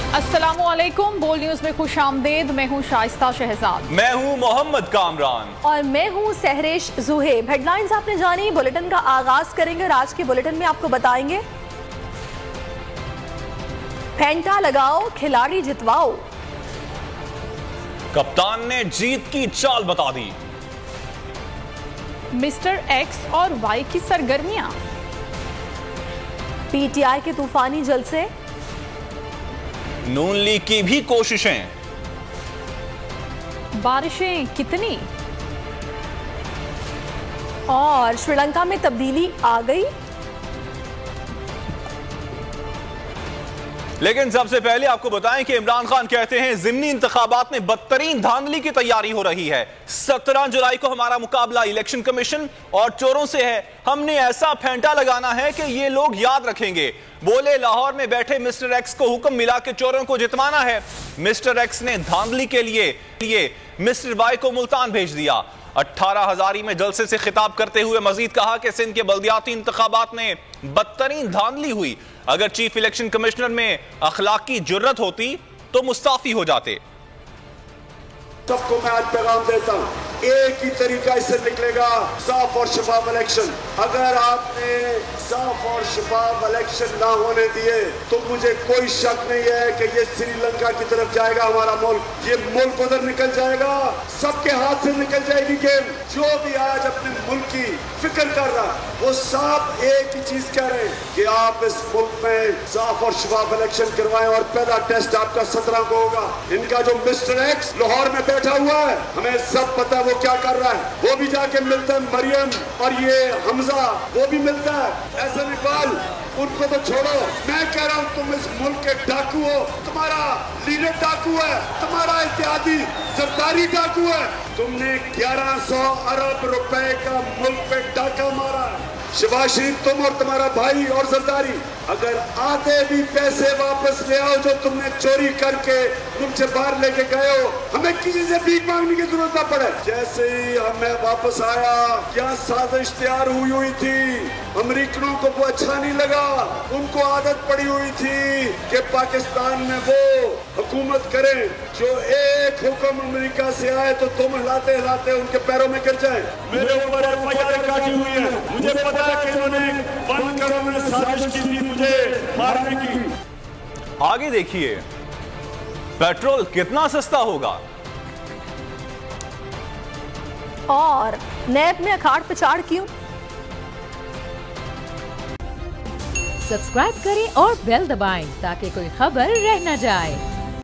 अस्सलामुअलैकुम, बोल न्यूज में खुश आमदेद। मैं हूँ शाइस्ता शहजाद। मैं हूँ मोहम्मद कामरान और मैं हूँ सहरेश जुहेब। हेडलाइंस आपने जानी, बुलेटिन का आगाज करेंगे और आज के बुलेटिन में आपको बताएंगे फेंटा लगाओ खिलाड़ी जितवाओ, कप्तान ने जीत की चाल बता दी, मिस्टर एक्स और वाई की सरगर्मियां, पीटीआई के तूफानी जलसे, नून लीग की भी कोशिशें, बारिशें कितनी और श्रीलंका में तब्दीली आ गई। लेकिन सबसे पहले आपको बताएं कि इमरान खान कहते हैं जिमनी इंतखाबात में बदतरीन धांधली की तैयारी हो रही है। 17 जुलाई को हमारा मुकाबला इलेक्शन कमीशन और चोरों से है। हमने ऐसा फेंटा लगाना है कि ये लोग याद रखेंगे। बोले लाहौर में बैठे मिस्टर एक्स को हुक्म मिला के चोरों को जितवाना है। मिस्टर एक्स ने धांधली के लिए मिस्टर वाई को मुल्तान भेज दिया। 18 हजारी में जलसे से खिताब करते हुए मजीद कहा कि सिंध के बल्दियाती इंतखाबात में बदतरीन धांधली हुई। अगर चीफ इलेक्शन कमिश्नर में अखलाकी जुर्रत होती तो मुस्ताफी हो जाते। सबको मैं आज पैगाम देता हूं, एक ही तरीका इससे निकलेगा, साफ और शफाफ इलेक्शन। अगर आपने साफ और शफाफ इलेक्शन ना होने दिए तो मुझे कोई शक नहीं है कि ये श्रीलंका की तरफ जाएगा। हमारा मुल्क, ये मुल्क उधर निकल जाएगा, सबके हाथ से निकल जाएगी गेम। जो भी आज अपने मुल्क की फिक्र कर रहा है वो साफ एक ही चीज कह रहे हैं कि आप इस मुल्क में साफ और शफाफ इलेक्शन करवाएं। और पहला टेस्ट आपका 17 को होगा। इनका जो मिस्टर एक्स लाहौर में बैठा हुआ है, हमें सब पता है वो क्या कर रहा है। वो भी जाके मिलता है मरियम और ये हमजा, वो भी मिलता है। ऐसा इकबाल, उनको तो छोड़ो। मैं कह रहा हूं तुम इस मुल्क के डाकू हो, तुम्हारा लीडर डाकू है, तुम्हारा इत्यादि जरदारी डाकू है। तुमने 1100 अरब रुपए का मुल्क पे डाका मारा। शहबाज शरीफ, तुम और तुम्हारा भाई और जरदारी, अगर आधे भी पैसे वापस ले आओ जो तुमने चोरी करके तुमसे बाहर लेके गए हो, हमें किसी से भीख मांगने की जरूरत ना पड़े। जैसे ही हमें वापस आया, क्या साजिश तैयार हुई थी। अमेरिकनों को वो अच्छा नहीं लगा, उनको आदत पड़ी हुई थी कि पाकिस्तान में वो हुकूमत करें जो एक हुक्म अमेरिका से आए तो तुम हिलाते हिलाते उनके पैरों में गिर जाए। मेरे ऊपर एफआईआर काटी हुई है, मुझे पता है कि इन्होंने बंद करो में साजिश की थी मुझे मारने की। आगे देखिए, पेट्रोल कितना सस्ता होगा और नैब में अखाड़ पछाड़ क्यों। सब्सक्राइब करें और बेल दबाएं ताकि कोई खबर रह न जाए।